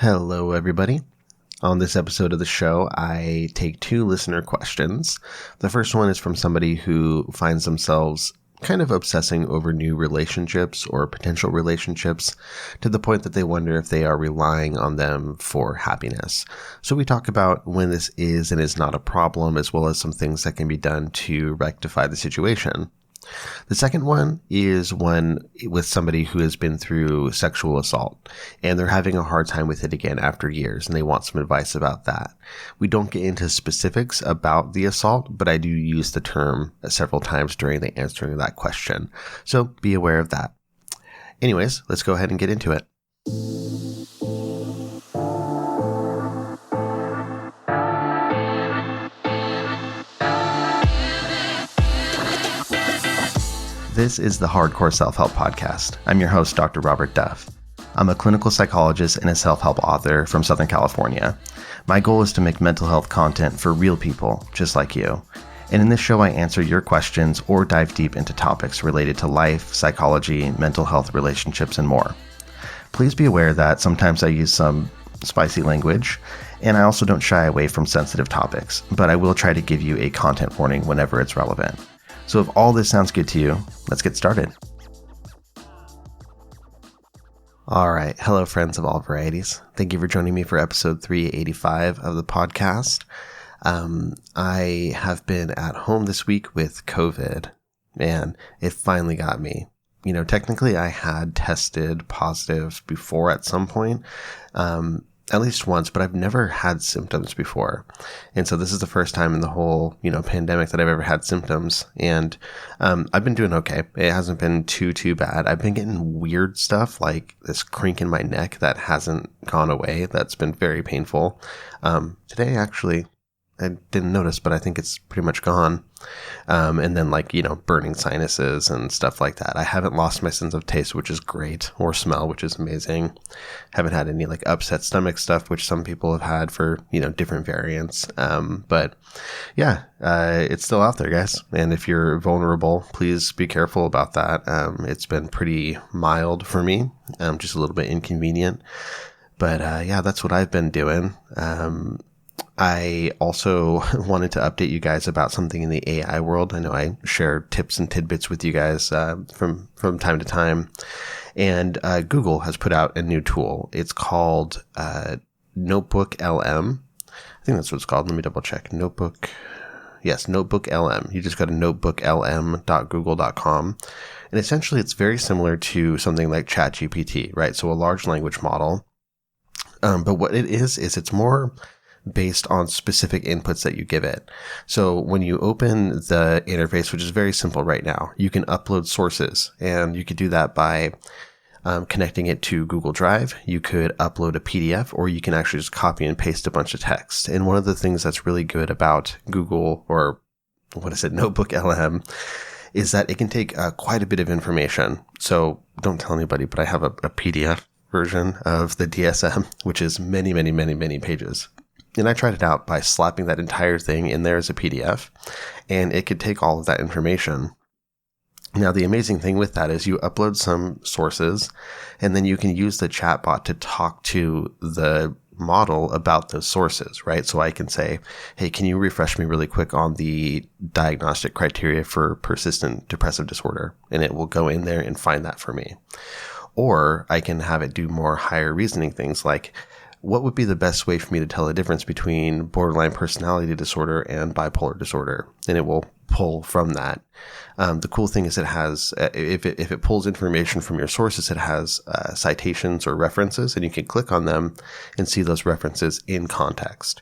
Hello, everybody. On this episode of the show, I take two listener questions. The first one is from somebody who finds themselves kind of obsessing over new relationships or potential relationships to the point that they wonder if they are relying on them for happiness. So we talk about when this is and is not a problem, as well as some things that can be done to rectify the situation. The second one is one with somebody who has been through sexual assault and they're having a hard time with it again after years, and they want some advice about that. We don't get into specifics about the assault, but I do use the term several times during the answering of that question. So be aware of that. Anyways, let's go ahead and get into it. This is the Hardcore Self-Help Podcast. I'm your host, Dr. Robert Duff. I'm a clinical psychologist and a self-help author from Southern California. My goal is to make mental health content for real people, just like you. And in this show, I answer your questions or dive deep into topics related to life, psychology, mental health, relationships, and more. Please be aware that sometimes I use some spicy language, and I also don't shy away from sensitive topics, but I will try to give you a content warning whenever it's relevant. So if all this sounds good to you, let's get started. All right. Hello, friends of all varieties. Thank you for joining me for episode 385 of the podcast. I have been at home this week with COVID, and it finally got me. You know, technically I had tested positive before at some point, at least once, but I've never had symptoms before. And so this is the first time in the whole, pandemic that I've ever had symptoms. And I've been doing okay. It hasn't been too bad. I've been getting weird stuff like this crink in my neck that hasn't gone away. That's been very painful. Today, actually, I didn't notice, but I think it's pretty much gone. And then burning sinuses and stuff like that. I haven't lost my sense of taste, which is great, or smell, which is amazing. Haven't had any upset stomach stuff, which some people have had for, different variants. But yeah, it's still out there, guys. And if you're vulnerable, please be careful about that. It's been pretty mild for me, just a little bit inconvenient. But yeah, that's what I've been doing. I also wanted to update you guys about something in the AI world. I know I share tips and tidbits with you guys from time to time. And Google has put out a new tool. It's called Notebook LM. I think that's what it's called. Let me double check. Notebook LM. You just go to notebooklm.google.com. And essentially it's very similar to something like ChatGPT, right? So a large language model. But what it is it's more based on specific inputs that you give it. So when you open the interface, which is very simple right now, you can upload sources, and you could do that by connecting it to Google Drive. You could upload a PDF, or you can actually just copy and paste a bunch of text. And one of the things that's really good about Google, or Notebook LM, is that it can take quite a bit of information. So don't tell anybody, but I have a PDF version of the DSM, which is many, many, many, many pages. And I tried it out by slapping that entire thing in there as a PDF, and it could take all of that information. Now, the amazing thing with that is you upload some sources, and then you can use the chatbot to talk to the model about those sources, right? So I can say, hey, can you refresh me really quick on the diagnostic criteria for persistent depressive disorder? And it will go in there and find that for me. Or I can have it do more higher reasoning things like, what would be the best way for me to tell the difference between borderline personality disorder and bipolar disorder? And it will pull from that. The cool thing is it has, if it pulls information from your sources, it has citations or references, and you can click on them and see those references in context.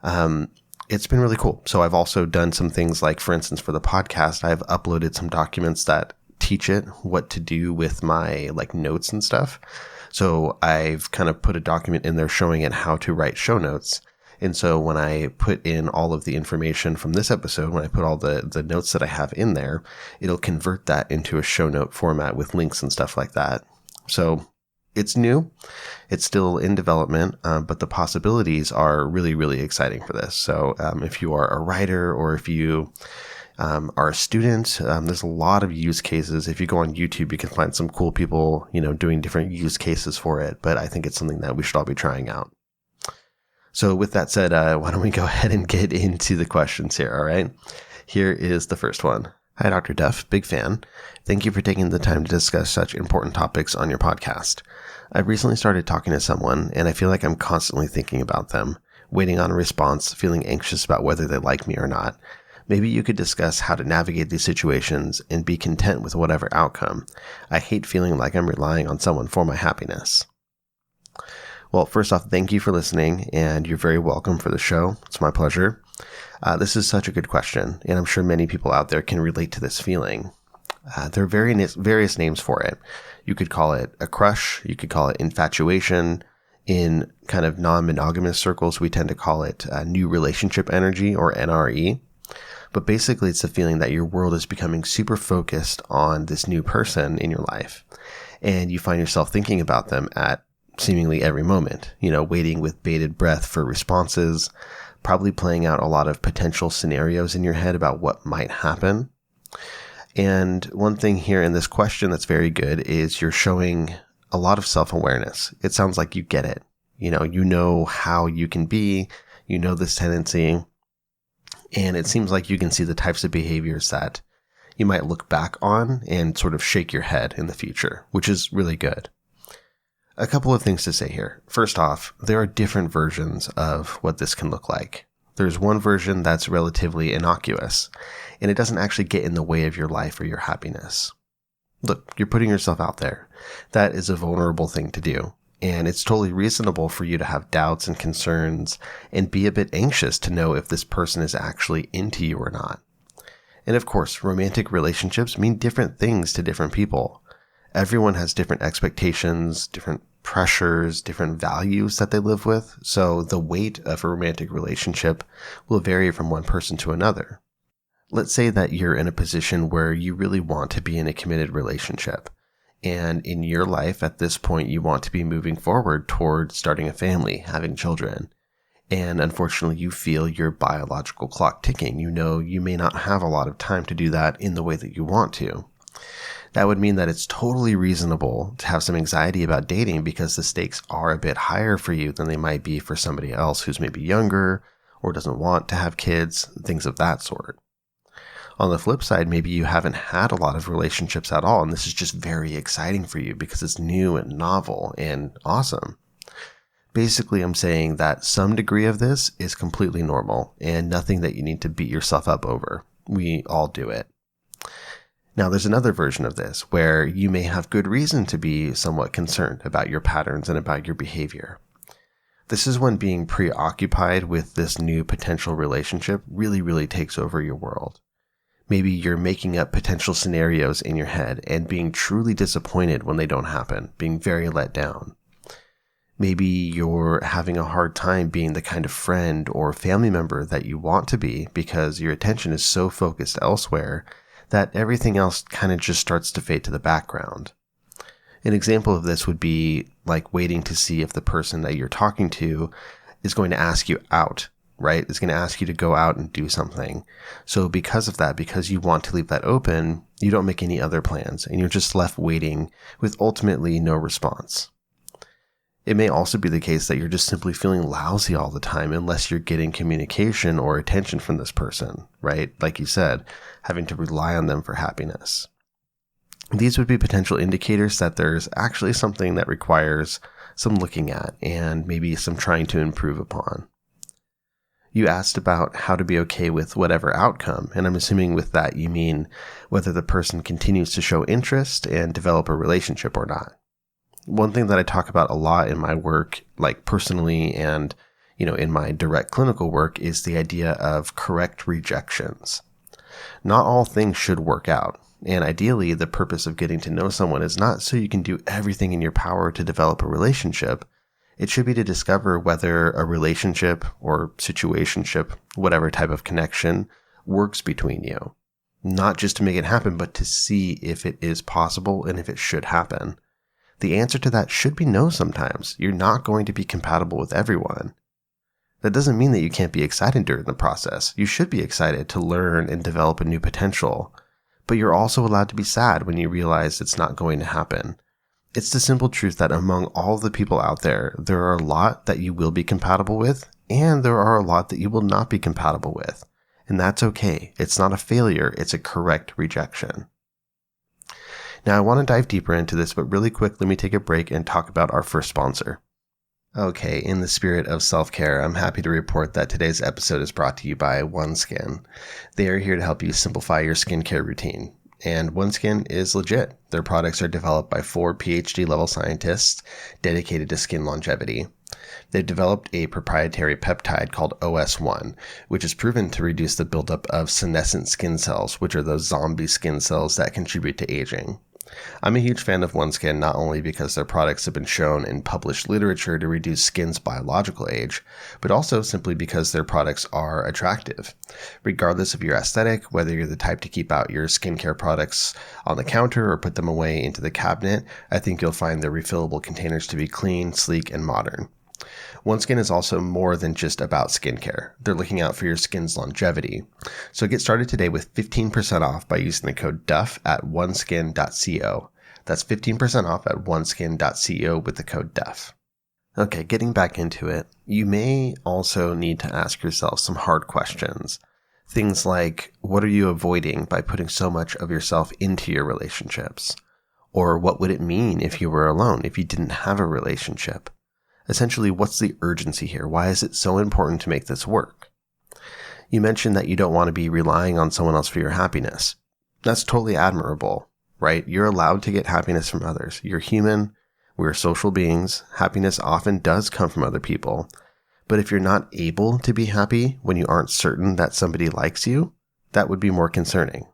It's been really cool. So I've also done some things like, for instance, for the podcast, I've uploaded some documents that teach it what to do with my notes and stuff. So I've kind of put a document in there showing it how to write show notes. And so when I put in all of the information from this episode, when I put all the notes that I have in there, it'll convert that into a show note format with links and stuff like that. So it's new. It's still in development, but the possibilities are really, really exciting for this. So if you are a writer, or if you are a student. There's a lot of use cases. If you go on YouTube, you can find some cool people, doing different use cases for it. But I think it's something that we should all be trying out. So with that said, why don't we go ahead and get into the questions here, all right? Here is the first one. Hi, Dr. Duff. Big fan. Thank you for taking the time to discuss such important topics on your podcast. I've recently started talking to someone, and I feel like I'm constantly thinking about them, waiting on a response, feeling anxious about whether they like me or not. Maybe you could discuss how to navigate these situations and be content with whatever outcome. I hate feeling like I'm relying on someone for my happiness. Well, first off, thank you for listening, and you're very welcome for the show. It's my pleasure. This is such a good question, and I'm sure many people out there can relate to this feeling. There are various names for it. You could call it a crush. You could call it infatuation. In kind of non-monogamous circles, we tend to call it new relationship energy, or NRE. But basically, it's the feeling that your world is becoming super focused on this new person in your life. And you find yourself thinking about them at seemingly every moment, waiting with bated breath for responses, probably playing out a lot of potential scenarios in your head about what might happen. And one thing here in this question that's very good is you're showing a lot of self-awareness. It sounds like you get it. You know how you can be, this tendency. And it seems like you can see the types of behaviors that you might look back on and sort of shake your head in the future, which is really good. A couple of things to say here. First off, there are different versions of what this can look like. There's one version that's relatively innocuous, and it doesn't actually get in the way of your life or your happiness. Look, you're putting yourself out there. That is a vulnerable thing to do. And it's totally reasonable for you to have doubts and concerns and be a bit anxious to know if this person is actually into you or not. And of course, romantic relationships mean different things to different people. Everyone has different expectations, different pressures, different values that they live with. So the weight of a romantic relationship will vary from one person to another. Let's say that you're in a position where you really want to be in a committed relationship. And in your life at this point, you want to be moving forward toward starting a family, having children. And unfortunately, you feel your biological clock ticking. You may not have a lot of time to do that in the way that you want to. That would mean that it's totally reasonable to have some anxiety about dating because the stakes are a bit higher for you than they might be for somebody else who's maybe younger or doesn't want to have kids, things of that sort. On the flip side, maybe you haven't had a lot of relationships at all, and this is just very exciting for you because it's new and novel and awesome. Basically, I'm saying that some degree of this is completely normal and nothing that you need to beat yourself up over. We all do it. Now, there's another version of this where you may have good reason to be somewhat concerned about your patterns and about your behavior. This is when being preoccupied with this new potential relationship really, really takes over your world. Maybe you're making up potential scenarios in your head and being truly disappointed when they don't happen, being very let down. Maybe you're having a hard time being the kind of friend or family member that you want to be because your attention is so focused elsewhere that everything else kind of just starts to fade to the background. An example of this would be like waiting to see if the person that you're talking to is going to ask you out, right? It's going to ask you to go out and do something. So because of that, because you want to leave that open, you don't make any other plans and you're just left waiting with ultimately no response. It may also be the case that you're just simply feeling lousy all the time unless you're getting communication or attention from this person, right? Like you said, having to rely on them for happiness. These would be potential indicators that there's actually something that requires some looking at and maybe some trying to improve upon. You asked about how to be okay with whatever outcome, and I'm assuming with that you mean whether the person continues to show interest and develop a relationship or not. One thing that I talk about a lot in my work, like personally and, in my direct clinical work, is the idea of correct rejections. Not all things should work out. And ideally, the purpose of getting to know someone is not so you can do everything in your power to develop a relationship. It should be to discover whether a relationship or situationship, whatever type of connection, works between you. Not just to make it happen, but to see if it is possible and if it should happen. The answer to that should be no sometimes. You're not going to be compatible with everyone. That doesn't mean that you can't be excited during the process. You should be excited to learn and develop a new potential, but you're also allowed to be sad when you realize it's not going to happen. It's the simple truth that among all the people out there, there are a lot that you will be compatible with, and there are a lot that you will not be compatible with. And that's okay. It's not a failure. It's a correct rejection. Now, I want to dive deeper into this, but really quick, let me take a break and talk about our first sponsor. Okay, in the spirit of self-care, I'm happy to report that today's episode is brought to you by OneSkin. They are here to help you simplify your skincare routine. And OneSkin is legit. Their products are developed by 4 PhD-level scientists dedicated to skin longevity. They've developed a proprietary peptide called OS1, which is proven to reduce the buildup of senescent skin cells, which are those zombie skin cells that contribute to aging. I'm a huge fan of OneSkin not only because their products have been shown in published literature to reduce skin's biological age, but also simply because their products are attractive. Regardless of your aesthetic, whether you're the type to keep out your skincare products on the counter or put them away into the cabinet, I think you'll find their refillable containers to be clean, sleek, and modern. OneSkin is also more than just about skincare. They're looking out for your skin's longevity. So get started today with 15% off by using the code DUFF at oneskin.co. That's 15% off at oneskin.co with the code DUFF. Okay, getting back into it, you may also need to ask yourself some hard questions. Things like, what are you avoiding by putting so much of yourself into your relationships? Or what would it mean if you were alone, if you didn't have a relationship? Essentially, what's the urgency here? Why is it so important to make this work? You mentioned that you don't want to be relying on someone else for your happiness. That's totally admirable, right? You're allowed to get happiness from others. You're human. We're social beings. Happiness often does come from other people. But if you're not able to be happy when you aren't certain that somebody likes you, that would be more concerning.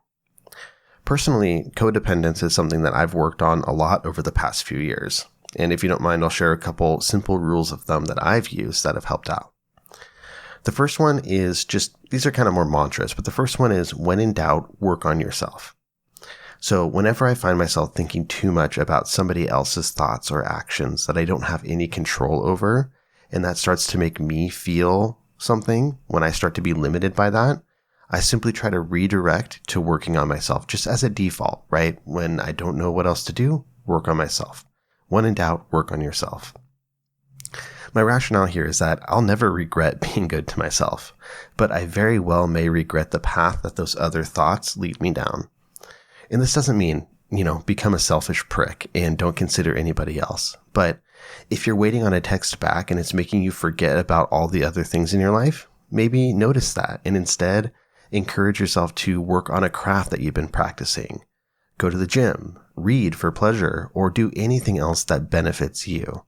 Personally, codependence is something that I've worked on a lot over the past few years. And if you don't mind, I'll share a couple simple rules of thumb that I've used that have helped out. The first one is these are kind of more mantras, but the first one is, when in doubt, work on yourself. So whenever I find myself thinking too much about somebody else's thoughts or actions that I don't have any control over, and that starts to make me feel something, when I start to be limited by that, I simply try to redirect to working on myself just as a default, right? When I don't know what else to do, work on myself. When in doubt, work on yourself. My rationale here is that I'll never regret being good to myself, but I very well may regret the path that those other thoughts lead me down. And this doesn't mean, become a selfish prick and don't consider anybody else. But if you're waiting on a text back and it's making you forget about all the other things in your life, maybe notice that and instead encourage yourself to work on a craft that you've been practicing. Go to the gym, read for pleasure, or do anything else that benefits you.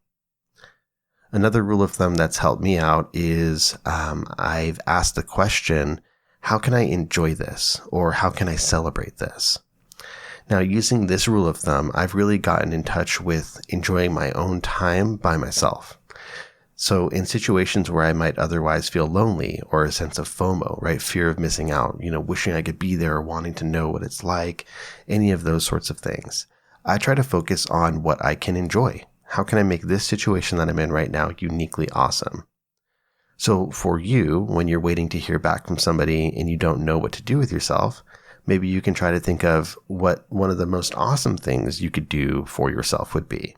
Another rule of thumb that's helped me out is I've asked the question, how can I enjoy this? Or how can I celebrate this? Now, using this rule of thumb, I've really gotten in touch with enjoying my own time by myself. So in situations where I might otherwise feel lonely or a sense of FOMO, right? Fear of missing out, wishing I could be there or wanting to know what it's like, any of those sorts of things. I try to focus on what I can enjoy. How can I make this situation that I'm in right now uniquely awesome? So for you, when you're waiting to hear back from somebody and you don't know what to do with yourself, maybe you can try to think of what one of the most awesome things you could do for yourself would be.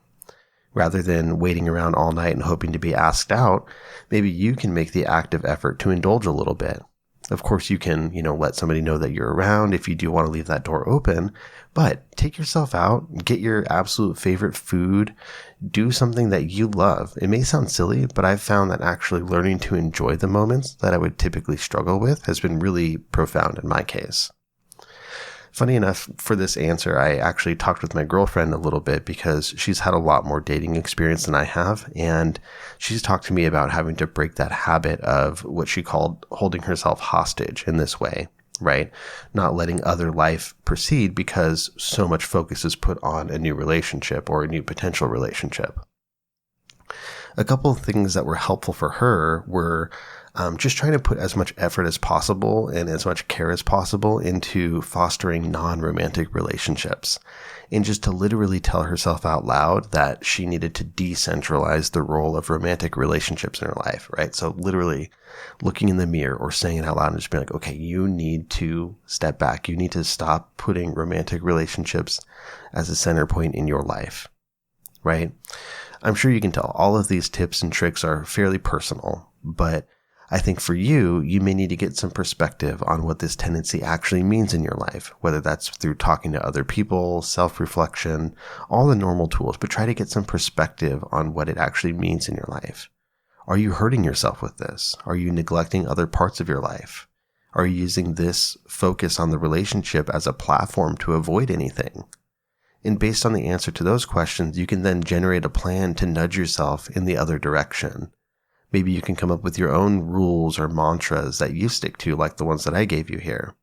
Rather than waiting around all night and hoping to be asked out, maybe you can make the active effort to indulge a little bit. Of course, you can, let somebody know that you're around if you do want to leave that door open, but take yourself out, get your absolute favorite food, do something that you love. It may sound silly, but I've found that actually learning to enjoy the moments that I would typically struggle with has been really profound in my case. Funny enough, for this answer, I actually talked with my girlfriend a little bit because she's had a lot more dating experience than I have. And she's talked to me about having to break that habit of what she called holding herself hostage in this way, right? Not letting other life proceed because so much focus is put on a new relationship or a new potential relationship. A couple of things that were helpful for her were just trying to put as much effort as possible and as much care as possible into fostering non-romantic relationships, and just to literally tell herself out loud that she needed to decentralize the role of romantic relationships in her life, right? So literally looking in the mirror or saying it out loud and just being like, okay, you need to step back. You need to stop putting romantic relationships as a center point in your life, right? I'm sure you can tell all of these tips and tricks are fairly personal, but I think for you, you may need to get some perspective on what this tendency actually means in your life, whether that's through talking to other people, self-reflection, all the normal tools, but try to get some perspective on what it actually means in your life. Are you hurting yourself with this? Are you neglecting other parts of your life? Are you using this focus on the relationship as a platform to avoid anything? And based on the answer to those questions, you can then generate a plan to nudge yourself in the other direction. Maybe you can come up with your own rules or mantras that you stick to, like the ones that I gave you here.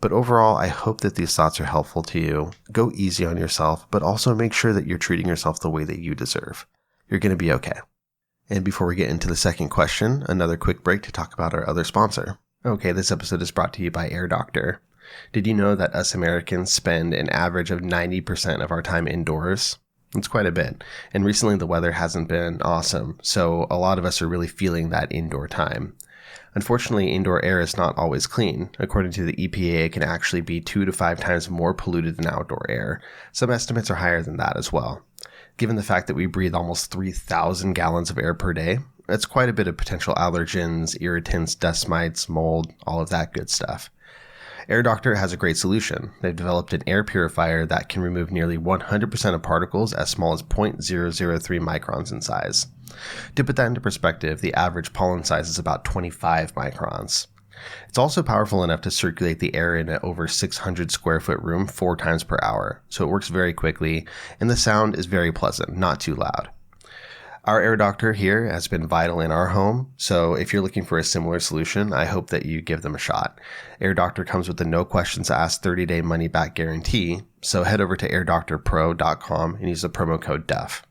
But overall, I hope that these thoughts are helpful to you. Go easy on yourself, but also make sure that you're treating yourself the way that you deserve. You're going to be okay. And before we get into the second question, another quick break to talk about our other sponsor. Okay, this episode is brought to you by Air Doctor. Did you know that us Americans spend an average of 90% of our time indoors? It's quite a bit. And recently the weather hasn't been awesome, so a lot of us are really feeling that indoor time. Unfortunately, indoor air is not always clean. According to the EPA, it can actually be 2 to 5 times more polluted than outdoor air. Some estimates are higher than that as well. Given the fact that we breathe almost 3,000 gallons of air per day, that's quite a bit of potential allergens, irritants, dust mites, mold, all of that good stuff. Air Doctor has a great solution. They've developed an air purifier that can remove nearly 100% of particles as small as 0.003 microns in size. To put that into perspective, the average pollen size is about 25 microns. It's also powerful enough to circulate the air in an over 600 square foot room 4 times per hour, so it works very quickly, and the sound is very pleasant, not too loud. Our Air Doctor here has been vital in our home, so if you're looking for a similar solution, I hope that you give them a shot. Air Doctor comes with a no questions asked 30-day money-back guarantee, so head over to airdoctorpro.com and use the promo code DEF.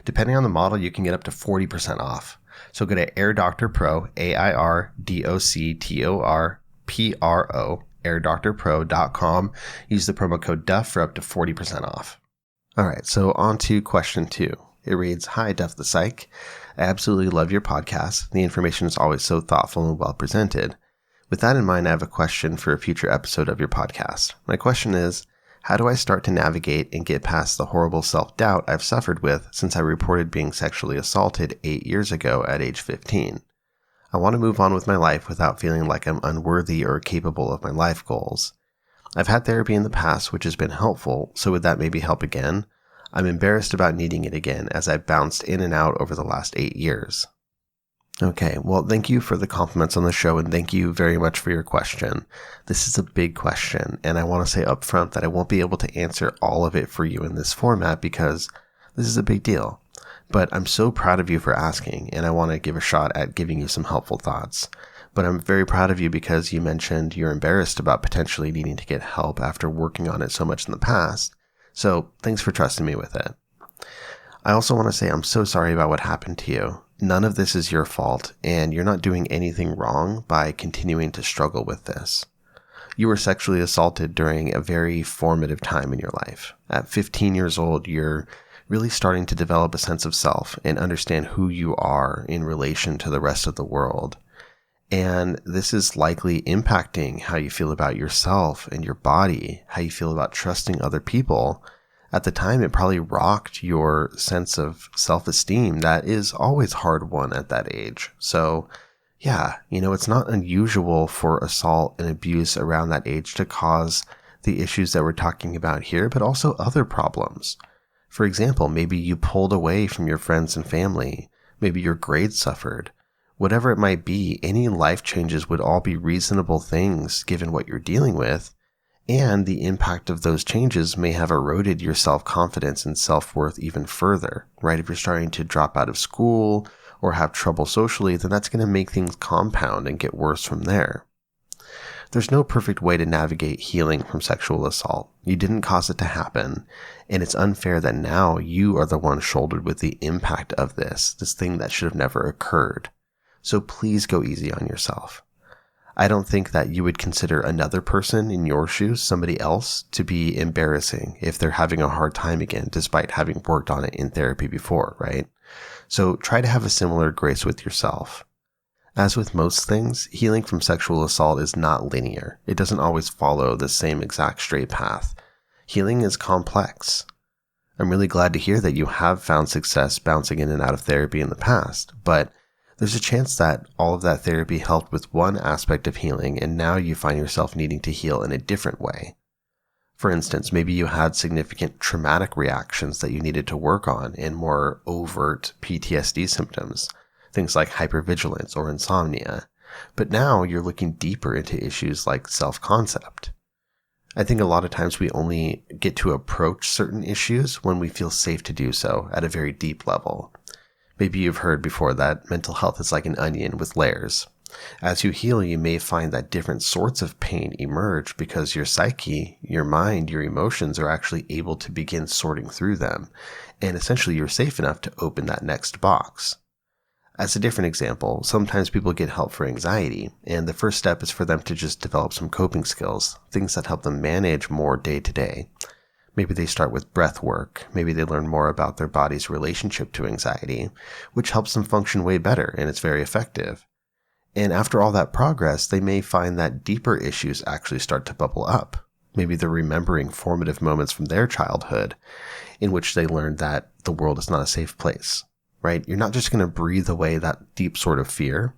Depending on the model, you can get up to 40% off. So go to Air Doctor Pro, AIRDOCTORPRO, airdoctorpro.com, use the promo code DEF for up to 40% off. All right, so on to question 2. It reads, "Hi, Def the Psych. I absolutely love your podcast. The information is always so thoughtful and well presented. With that in mind, I have a question for a future episode of your podcast. My question is, how do I start to navigate and get past the horrible self-doubt I've suffered with since I reported being sexually assaulted 8 years ago at age 15? I want to move on with my life without feeling like I'm unworthy or capable of my life goals. I've had therapy in the past, which has been helpful, so would that maybe help again? I'm embarrassed about needing it again as I've bounced in and out over the last 8 years." Okay, well, thank you for the compliments on the show, and thank you very much for your question. This is a big question, and I want to say up front that I won't be able to answer all of it for you in this format because this is a big deal. But I'm so proud of you for asking, and I want to give a shot at giving you some helpful thoughts. But I'm very proud of you because you mentioned you're embarrassed about potentially needing to get help after working on it so much in the past. So thanks for trusting me with it. I also want to say I'm so sorry about what happened to you. None of this is your fault, and you're not doing anything wrong by continuing to struggle with this. You were sexually assaulted during a very formative time in your life. At 15 years old, you're really starting to develop a sense of self and understand who you are in relation to the rest of the world. And this is likely impacting how you feel about yourself and your body, how you feel about trusting other people. At the time, it probably rocked your sense of self-esteem that is always hard won at that age. So yeah, it's not unusual for assault and abuse around that age to cause the issues that we're talking about here, but also other problems. For example, maybe you pulled away from your friends and family. Maybe your grades suffered. Whatever it might be, any life changes would all be reasonable things given what you're dealing with, and the impact of those changes may have eroded your self-confidence and self-worth even further, right? If you're starting to drop out of school or have trouble socially, then that's going to make things compound and get worse from there. There's no perfect way to navigate healing from sexual assault. You didn't cause it to happen, and it's unfair that now you are the one shouldered with the impact of this thing that should have never occurred. So please go easy on yourself. I don't think that you would consider another person in your shoes, somebody else, to be embarrassing if they're having a hard time again, despite having worked on it in therapy before, right? So try to have a similar grace with yourself. As with most things, healing from sexual assault is not linear. It doesn't always follow the same exact straight path. Healing is complex. I'm really glad to hear that you have found success bouncing in and out of therapy in the past, but there's a chance that all of that therapy helped with one aspect of healing, and now you find yourself needing to heal in a different way. For instance, maybe you had significant traumatic reactions that you needed to work on and more overt PTSD symptoms, things like hypervigilance or insomnia. But now you're looking deeper into issues like self-concept. I think a lot of times we only get to approach certain issues when we feel safe to do so at a very deep level. Maybe you've heard before that mental health is like an onion with layers. As you heal, you may find that different sorts of pain emerge because your psyche, your mind, your emotions are actually able to begin sorting through them, and essentially you're safe enough to open that next box. As a different example, sometimes people get help for anxiety, and the first step is for them to just develop some coping skills, things that help them manage more day to day. Maybe they start with breath work. Maybe they learn more about their body's relationship to anxiety, which helps them function way better, and it's very effective. And after all that progress, they may find that deeper issues actually start to bubble up. Maybe they're remembering formative moments from their childhood in which they learned that the world is not a safe place, right? You're not just going to breathe away that deep sort of fear.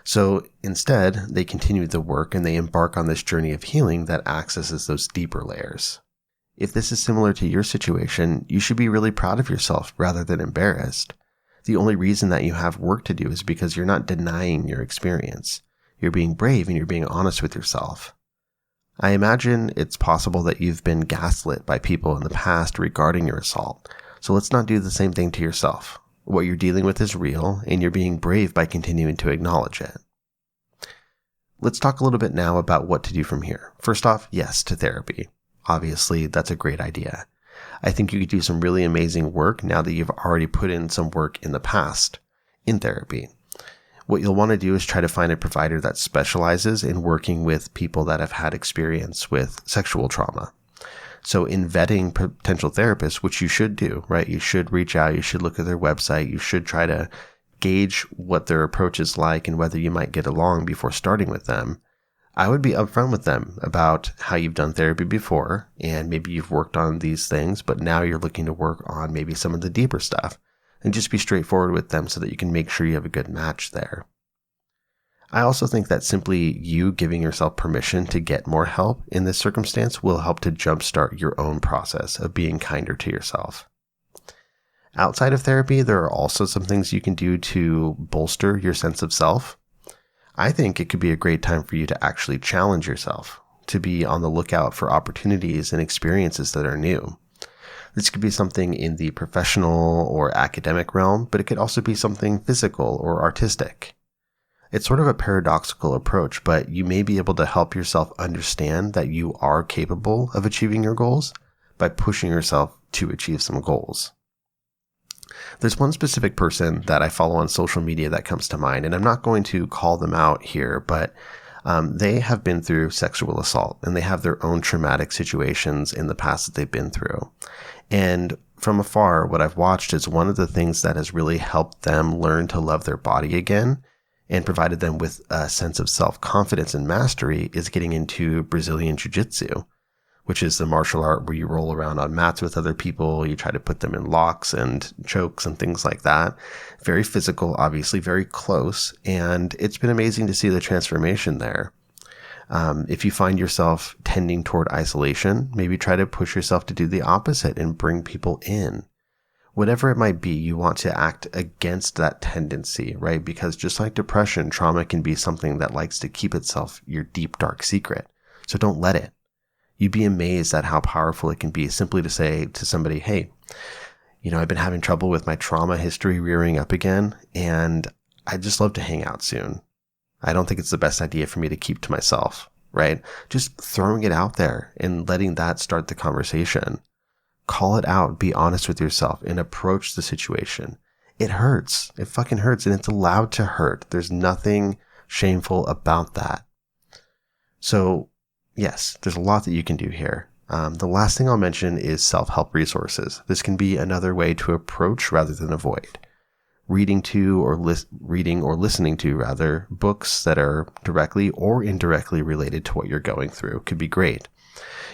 So instead, they continue the work and they embark on this journey of healing that accesses those deeper layers. If this is similar to your situation, you should be really proud of yourself rather than embarrassed. The only reason that you have work to do is because you're not denying your experience. You're being brave and you're being honest with yourself. I imagine it's possible that you've been gaslit by people in the past regarding your assault. So let's not do the same thing to yourself. What you're dealing with is real, and you're being brave by continuing to acknowledge it. Let's talk a little bit now about what to do from here. First off, yes to therapy. Obviously, that's a great idea. I think you could do some really amazing work now that you've already put in some work in the past in therapy. What you'll want to do is try to find a provider that specializes in working with people that have had experience with sexual trauma. So in vetting potential therapists, which you should do, right? You should reach out, you should look at their website, you should try to gauge what their approach is like and whether you might get along before starting with them. I would be upfront with them about how you've done therapy before, and maybe you've worked on these things, but now you're looking to work on maybe some of the deeper stuff, and just be straightforward with them so that you can make sure you have a good match there. I also think that simply you giving yourself permission to get more help in this circumstance will help to jumpstart your own process of being kinder to yourself. Outside of therapy, there are also some things you can do to bolster your sense of self. I think it could be a great time for you to actually challenge yourself, to be on the lookout for opportunities and experiences that are new. This could be something in the professional or academic realm, but it could also be something physical or artistic. It's sort of a paradoxical approach, but you may be able to help yourself understand that you are capable of achieving your goals by pushing yourself to achieve some goals. There's one specific person that I follow on social media that comes to mind, and I'm not going to call them out here, but they have been through sexual assault, and they have their own traumatic situations in the past that they've been through. And from afar, what I've watched is one of the things that has really helped them learn to love their body again and provided them with a sense of self-confidence and mastery is getting into Brazilian Jiu-Jitsu, which is the martial art where you roll around on mats with other people, you try to put them in locks and chokes and things like that. Very physical, obviously, very close, and it's been amazing to see the transformation there. If you find yourself tending toward isolation, maybe try to push yourself to do the opposite and bring people in. Whatever it might be, you want to act against that tendency, right? Because just like depression, trauma can be something that likes to keep itself your deep, dark secret. So don't let it. You'd be amazed at how powerful it can be simply to say to somebody, hey, I've been having trouble with my trauma history rearing up again, and I'd just love to hang out soon. I don't think it's the best idea for me to keep to myself. right? Just throwing it out there and letting that start the conversation. Call it out, be honest with yourself, and approach the situation. It hurts. It fucking hurts, and it's allowed to hurt. There's nothing shameful about that. So yes, there's a lot that you can do here. The last thing I'll mention is self-help resources. This can be another way to approach rather than avoid. Reading or listening to books that are directly or indirectly related to what you're going through could be great.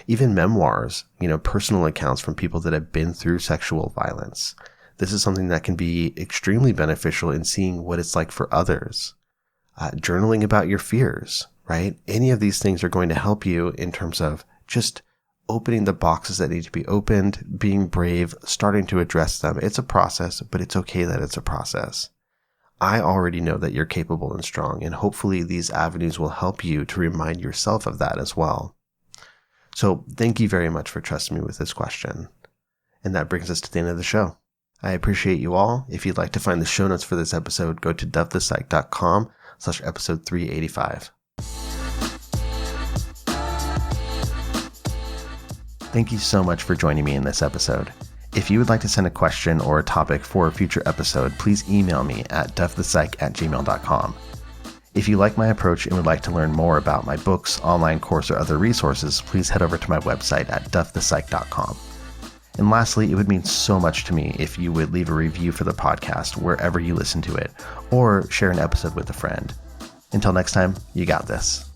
Even memoirs, personal accounts from people that have been through sexual violence. This is something that can be extremely beneficial in seeing what it's like for others. Journaling about your fears, right? Any of these things are going to help you in terms of just opening the boxes that need to be opened, being brave, starting to address them. It's a process, but it's okay that it's a process. I already know that you're capable and strong, and hopefully these avenues will help you to remind yourself of that as well. So thank you very much for trusting me with this question. And that brings us to the end of the show. I appreciate you all. If you'd like to find the show notes for this episode, go to dovethepsych.com/episode 385. Thank you so much for joining me in this episode. If you would like to send a question or a topic for a future episode, please email me at dovethepsych@gmail.com. If you like my approach and would like to learn more about my books, online course, or other resources, please head over to my website at dovethepsych.com. And lastly, it would mean so much to me if you would leave a review for the podcast wherever you listen to it, or share an episode with a friend. Until next time, you got this.